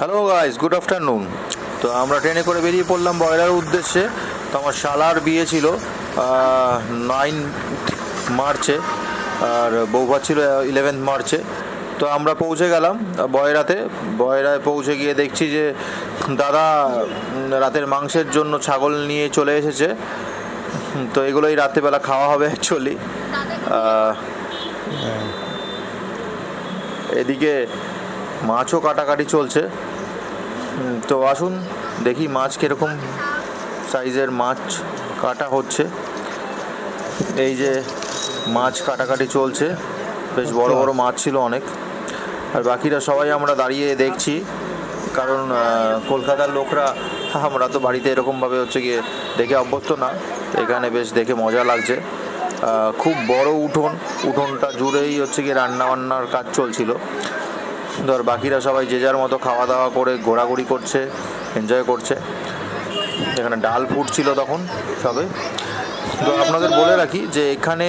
Hello guys, good afternoon. তো আমরা ট্রেনে করে বেরিয়ে পড়লাম বয়লার উদ্দেশ্যে। তো আমার শালার বিয়ে ছিল 9 মার্চে, আর বৌভাত ছিল 11 মার্চে। তো আমরা পৌঁছে গেলাম বয়রাতে। বয়রায় পৌঁছে গিয়ে দেখছি যে দাদা রাতের মাংসের জন্য ছাগল নিয়ে চলে এসেছে। তো এগুলোই রাত্রেবেলা খাওয়া হবে অ্যাকচুয়ালি। এদিকে মাছও কাটাকাটি চলছে। তো আসুন দেখি মাছ কীরকম সাইজের মাছ কাটা হচ্ছে। এই যে মাছ কাটাকাটি চলছে, বেশ বড় বড় মাছ ছিল অনেক। আর বাকিরা সবাই আমরা দাঁড়িয়ে দেখছি, কারণ কলকাতার লোকরা, আমরা তো বাড়িতে এরকমভাবে হচ্ছে গিয়ে দেখে অভ্যস্ত না। এখানে বেশ দেখে মজা লাগছে। খুব বড় উঠোনটা জুড়েই হচ্ছে গিয়ে রান্নাবান্নার কাজ চলছিল। ধর বাকিরা সবাই যে যার মতো খাওয়া দাওয়া করে ঘোরাঘুরি করছে, এনজয় করছে। এখানে ডাল ফুটছিল তখন সবে। তো আপনাদের বলে রাখি যে এখানে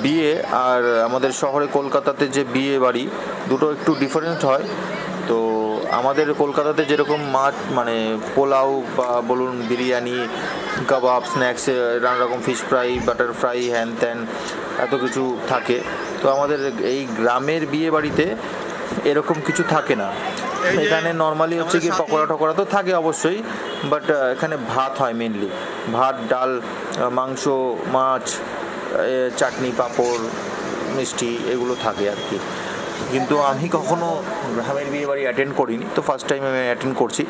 বিয়ে আর আমাদের শহরে কলকাতাতে যে বিয়ে বাড়ি দুটো একটু ডিফারেন্ট হয়। তো আমাদের কলকাতাতে যেরকম মাছ মানে পোলাও বা বলুন বিরিয়ানি, কাবাব, স্ন্যাক্স, নানা রকম ফিশ ফ্রাই, বাটার ফ্রাই, হ্যান ত্যান এত কিছু থাকে। তো আমাদের এই গ্রামের বিয়ে বাড়িতে এরকম কিছু থাকে না। এখানে নর্মালি হচ্ছে কি পকোড়া টকোড়া তো থাকে অবশ্যই, বাট এখানে ভাত হয় মেনলি। ভাত, ডাল, মাংস, মাছ, চাটনি, পাঁপড়, মিষ্টি এগুলো থাকে আর কি। কিন্তু আমি কখনো গ্রামের বিয়ে বাড়ি অ্যাটেন্ড করিনি, তো ফার্স্ট টাইম আমি অ্যাটেন্ড করছি।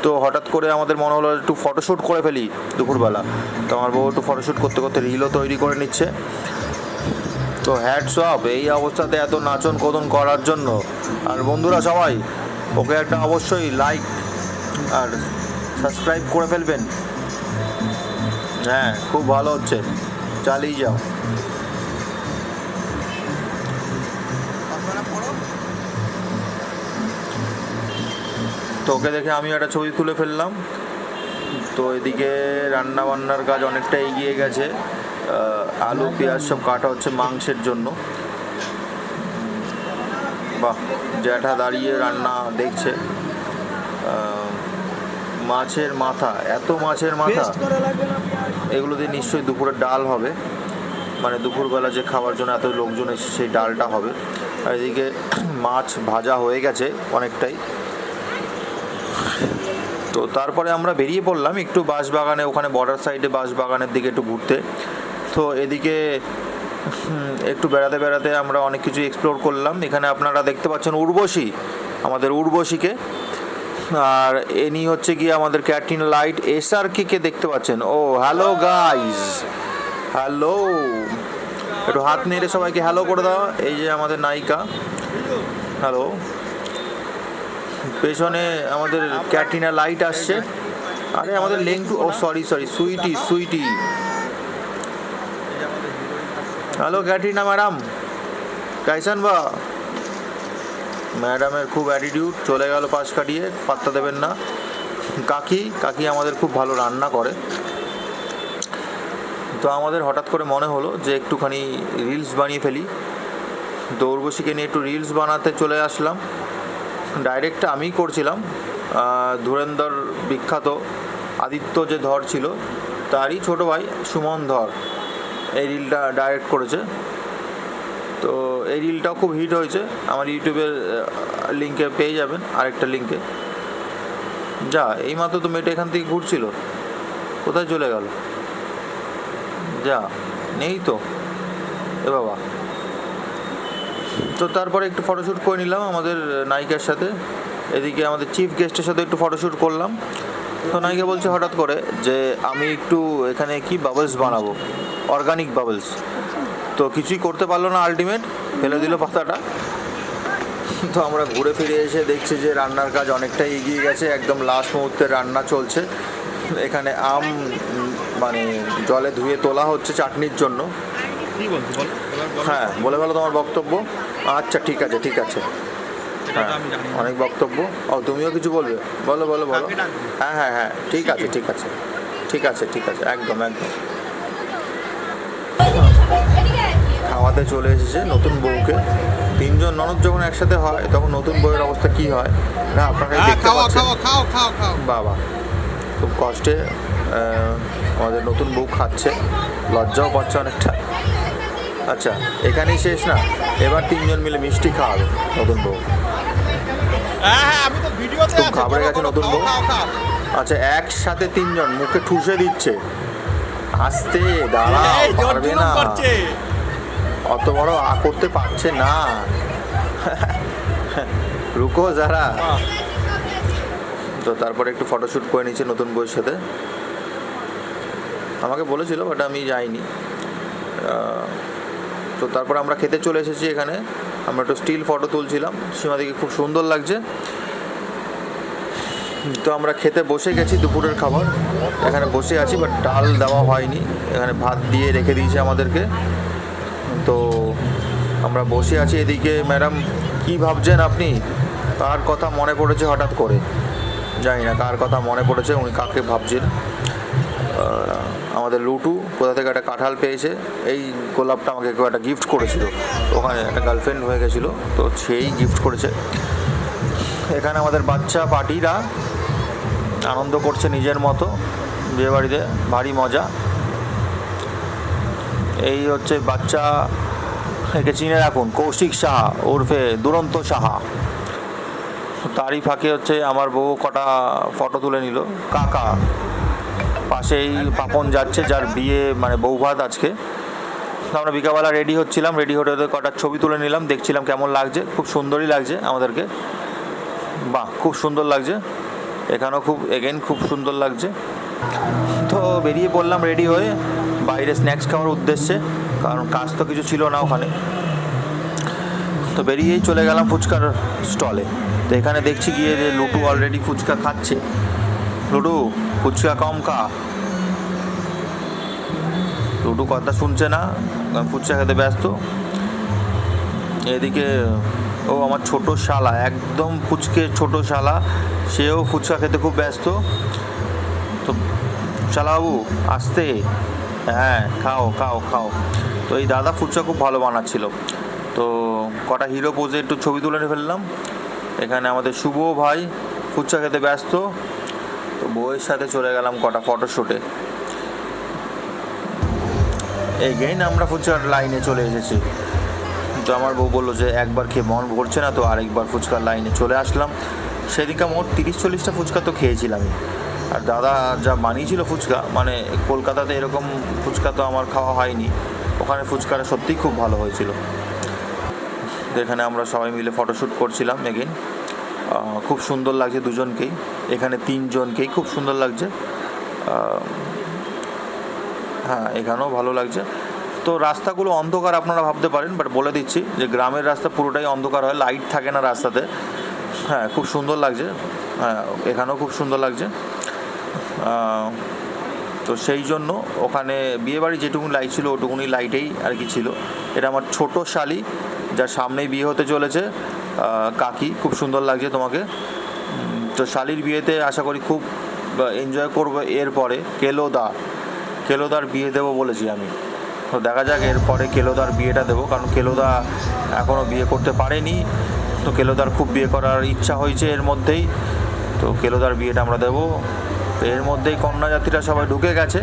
তো হঠাৎ করে আমাদের মনে হলো একটু ফটোশ্যুট করে ফেলি দুপুরবেলা। তো আমার বউ একটু ফটোশ্যুট করতে করতে রিলও তৈরি করে নিচ্ছে। তো হ্যাটস অফ এই অবস্থাতে এত নাচন কোদন করার জন্য। আর বন্ধুরা সবাই ওকে একটা অবশ্যই লাইক আর সাবস্ক্রাইব করে ফেলবেন। হ্যাঁ, খুব ভালো হচ্ছে, চালিয়ে যাও। তো ওকে দেখে আমি একটা ছবি তুলে ফেললাম। তো এদিকে রান্না বান্নার কাজ অনেকটা এগিয়ে গেছে। আলু পেঁয়াজ সব কাটা হচ্ছে মাংসের জন্য। বাহ, জ্যাঠা দাঁড়িয়ে রান্না দেখছে। মাছের মাথা, এত মাছের মাথা, এগুলো দিয়ে নিশ্চয়ই দুপুরের ডাল হবে। মানে দুপুরবেলা যে খাওয়ার জন্য এত লোকজন এসে সেই ডালটা হবে। আর এদিকে মাছ ভাজা হয়ে গেছে অনেকটাই। তো তারপরে আমরা বেরিয়ে পড়লাম একটু বাঁশবাগানে, ওখানে বর্ডার সাইডে বাঁশবাগানের দিকে একটু ঘুরতে। তো এদিকে একটু বেড়াতে বেড়াতে আমরা অনেক কিছু এক্সপ্লোর করলাম। এখানে আপনারা দেখতে পাচ্ছেন উর্বশী, আমাদের উর্বশীকে। আর এনি হচ্ছে গিয়ে আমাদের ক্যাটরিনা লাইট, কে দেখতে পাচ্ছেন। ও হ্যালো গাইজ, হ্যালো, একটু হাত নেড়ে সবাইকে হ্যালো করে দাও। এই যে আমাদের নায়িকা, হ্যালো। পেছনে আমাদের ক্যাটরিনা লাইট আসছে। আরে আমাদের লেংটু, ও sorry sweetie. Hello Katrina madam, কাইসান বা? ম্যাডামের খুব অ্যাটিটিউড, চলে গেল পাশ কাটিয়ে, পাত্তা দেবেন না। কাকি আমাদের খুব ভালো রান্না করে। তো আমাদের হঠাৎ করে মনে হলো যে একটুখানি রিলস বানিয়ে ফেলি। তো উর্বশীকে নিয়ে একটু রিলস বানাতে চলে আসলাম। ডাইরেক্টটা আমিই করছিলাম। ধুরন্ধর বিখ্যাত আদিত্য যে ধর ছিল, তারই ছোট ভাই সুমন ধর এই রিলটা ডাইরেক্ট করেছে। তো এই রিলটাও খুব হিট হয়েছে। আমার ইউটিউবের লিঙ্কে পেয়ে যাবেন, আরেকটা লিঙ্কে। যা এইমাত্র তো মেয়েটা এখান থেকে ঘুরছিল, কোথায় চলে গেল? যা নেই তো, এ বাবা। তো তারপরে একটু ফটোশ্যুট করে নিলাম আমাদের নায়িকার সাথে। এদিকে আমাদের চিফ গেস্টের সাথে একটু ফটোশ্যুট করলাম। তো নায়িকা বলছে হঠাৎ করে যে আমি একটু এখানে কি বাবলস বানাবো, অর্গানিক বাবলস। তো কিছুই করতে পারলো না, আলটিমেট ফেলে দিল পাতাটা। তো আমরা ঘুরে ফিরে এসে দেখছি যে রান্নার কাজ অনেকটাই এগিয়ে গেছে, একদম লাস্ট মুহূর্তে রান্না চলছে। এখানে আম মানে জলে ধুয়ে তোলা হচ্ছে চাটনির জন্য। হ্যাঁ, বলে ফেলো তোমার বক্তব্য। আচ্ছা ঠিক আছে। হ্যাঁ, অনেক বক্তব্য। ও তুমিও কিছু বলবে? বলো। হ্যাঁ, ঠিক আছে, একদম। খাওয়াতে চলে এসেছে নতুন বউকে। 3 জন ননদ যখন একসাথে হয় তখন নতুন বউয়ের অবস্থা কি হয় না আপনারা দেখতে পাচ্ছেন। বাবা খুব কষ্টে আমাদের নতুন বউ খাচ্ছে, লজ্জাও পাচ্ছে অনেকটা। আচ্ছা এখানেই শেষ না, এবার 3 জন মিলে মিষ্টি খাওয়াবে নতুন বউ। খুব ঘাবড়ে গেছে নতুন বউ। আচ্ছা একসাথে 3 জন মুখে ঠুসে দিচ্ছে, আস্তে দাঁড়াও, পারবে না, অত বড় করতে পারছে না, রুকো যারা। তো তারপরে একটু ফটোশ্যুট করে নিচ্ছে নতুন বউয়ের সাথে, আমাকে বলেছিল বাট আমি যাইনি। তো তারপর আমরা খেতে চলে এসেছি। এখানে আমরা একটু স্টিল ফটো তুলছিলাম, সীমাদিকে খুব সুন্দর লাগছে। তো আমরা খেতে বসে গেছি, দুপুরের খাবার এখানে বসে আছি, বাট ডাল দেওয়া হয়নি, এখানে ভাত দিয়ে রেখে দিয়েছে আমাদেরকে। তো আমরা বসে আছি। এদিকে ম্যাডাম কি ভাবছেন আপনি? কার কথা মনে পড়েছে হঠাৎ করে, জানি না কার কথা মনে পড়েছে, উনি কাকে ভাবছেন। আমাদের লুটু কোথা থেকে একটা কাঁঠাল পেয়েছে, এই গোলাপটা আমাকে কেউ একটা গিফট করেছিল, ওখানে একটা গার্লফ্রেন্ড হয়ে গেছিলো, তো সেই গিফট করেছে। এখানে আমাদের বাচ্চা পার্টিরা আনন্দ করছে নিজের মতো, বিয়েবাড়িতে ভারী মজা। এই হচ্ছে বাচ্চা, একে চিনে রাখুন, কৌশিক সাহা ওরফে দুরন্ত সাহা। তারই ফাঁকে হচ্ছে আমার বউ কটা ফটো তুলে নিল। কাকা পাশেই পাপন যাচ্ছে, যার বিয়ে মানে বৌভাত আজকে। আমরা বিকালবেলা রেডি হচ্ছিলাম, রেডি হতে হতে কটা ছবি তুলে নিলাম, দেখছিলাম কেমন লাগছে। খুব সুন্দরই লাগছে আমাদেরকে, বাহ খুব সুন্দর লাগছে। এখানেও খুব খুব সুন্দর লাগছে। তো বেরিয়ে পড়লাম রেডি হয়ে বাইরে স্ন্যাক্স খাওয়ার উদ্দেশ্যে, কারণ কাজ তো কিছু ছিল না ওখানে। তো বেরিয়েই চলে গেলাম ফুচকার স্টলে। তো এখানে দেখছি গিয়ে যে লুটু অলরেডি ফুচকা খাচ্ছে। লুটু ফুচকা কম খা। লুটু কথা শুনছে না, ফুচকা খেতে ব্যস্ত। এদিকে ও আমার ছোট শালা, একদম ফুচকে ছোট শালা, সেও ফুচকা খেতে খুব ব্যস্ত। তো শালাবাবু আসতে, হ্যাঁ খাও খাও খাও। তো এই দাদা ফুচকা খুব ভালো বানাচ্ছিল, তো কটা হিরো পোজে একটু ছবি তুলে ফেললাম। এখানে আমাদের শুভ ভাই ফুচকা খেতে ব্যস্ত, তো বউয়ের সাথে চলে গেলাম কটা ফটোশ্যুটে। এগেইন আমরা ফুচকার লাইনে চলে এসেছি। তো আমার বউ বললো যে একবার খেয়ে মন ভরছে না, তো আরেকবার ফুচকার লাইনে চলে আসলাম। সেদিনকে মোট 30-40টা ফুচকা তো খেয়েছিলামই। আর দাদা যা বানিয়েছিল ফুচকা, মানে কলকাতাতে এরকম ফুচকা তো আমার খাওয়া হয়নি, ওখানে ফুচকাটা সত্যিই খুব ভালো হয়েছিল। তো এখানে আমরা সবাই মিলে ফটোশ্যুট করছিলাম এগেইন। খুব সুন্দর লাগছে দুজনকেই, এখানে 3 জনকেই খুব সুন্দর লাগছে। হ্যাঁ এখানেও ভালো লাগছে। তো রাস্তাগুলো অন্ধকার আপনারা ভাবতে পারেন, বাট বলে দিচ্ছি যে গ্রামের রাস্তা পুরোটাই অন্ধকার হয়, লাইট থাকে না রাস্তাতে। হ্যাঁ খুব সুন্দর লাগছে, হ্যাঁ এখানেও খুব সুন্দর লাগছে। তো সেই জন্য ওখানে বিয়েবাড়ি যেটুকুনি লাইট ছিল ওটুকুনি লাইটেই আর কি ছিল। এটা আমার ছোট শালি, যার সামনেই বিয়ে হতে চলেছে, কাকি, খুব সুন্দর লাগছে তোমাকে। তো শালির বিয়েতে আশা করি খুব এনজয় করবো। এরপরে কেলোদার বিয়ে দেবো বলেছি আমি, তো দেখা যাক এরপরে কেলোদার বিয়েটা দেবো, কারণ কেলোদা এখনও বিয়ে করতে পারেনি। তো কেলোদার খুব বিয়ে করার ইচ্ছা হয়েছে এর মধ্যেই, তো কেলোদার বিয়েটা আমরা দেবো। তো এর মধ্যেই কন্যাযাত্রীরা সবাই ঢুকে গেছে,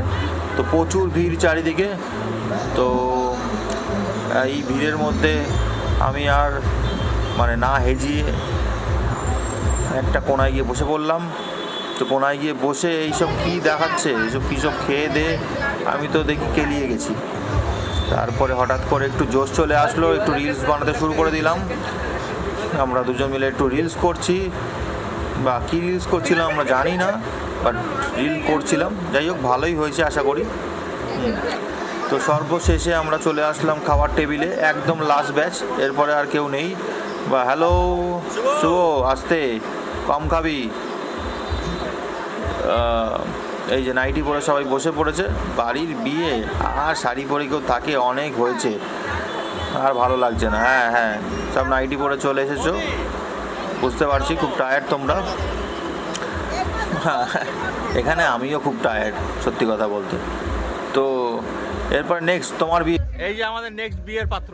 তো প্রচুর ভিড় চারিদিকে। তো এই ভিড়ের মধ্যে আমি আর মানে না হেজিয়ে একটা কোনায় গিয়ে বসে পড়লাম। তো কোনায় গিয়ে বসে এইসব কী দেখাচ্ছে, এইসব কী সব খেয়ে দে, আমি তো দেখি কেলিয়ে গেছি। তারপরে হঠাৎ করে একটু জোশ চলে আসলো, একটু রিলস বানাতে শুরু করে দিলাম। আমরা দুজন মিলে একটু রিলস করছি, বা কী রিলস করছিলাম আমরা জানি না, বাট রিল করছিলাম। যাই হোক ভালোই হয়েছে আশা করি। তো সর্বশেষে আমরা চলে আসলাম খাবার টেবিলে, একদম লাস্ট ব্যাচ, এরপরে আর কেউ নেই। বা হ্যালো শুভ, আসতে, কম খাবি। এই যে নাইটি পরে সবাই বসে পড়েছে। বাড়ির বিয়ে আর শাড়ি পরে কেউ থাকে, অনেক হয়েছে, আর ভালো লাগছে না। হ্যাঁ হ্যাঁ সব নাইটি পরে চলে এসেছো, বুঝতে পারছি খুব টায়ার্ড তোমরা। এখানে আমিও খুব টায়ার্ড সত্যি কথা বলতে। তো এরপর নেক্সট তোমার বিয়ে। এই যে আমাদের নেক্সট বিয়ের পাত্র।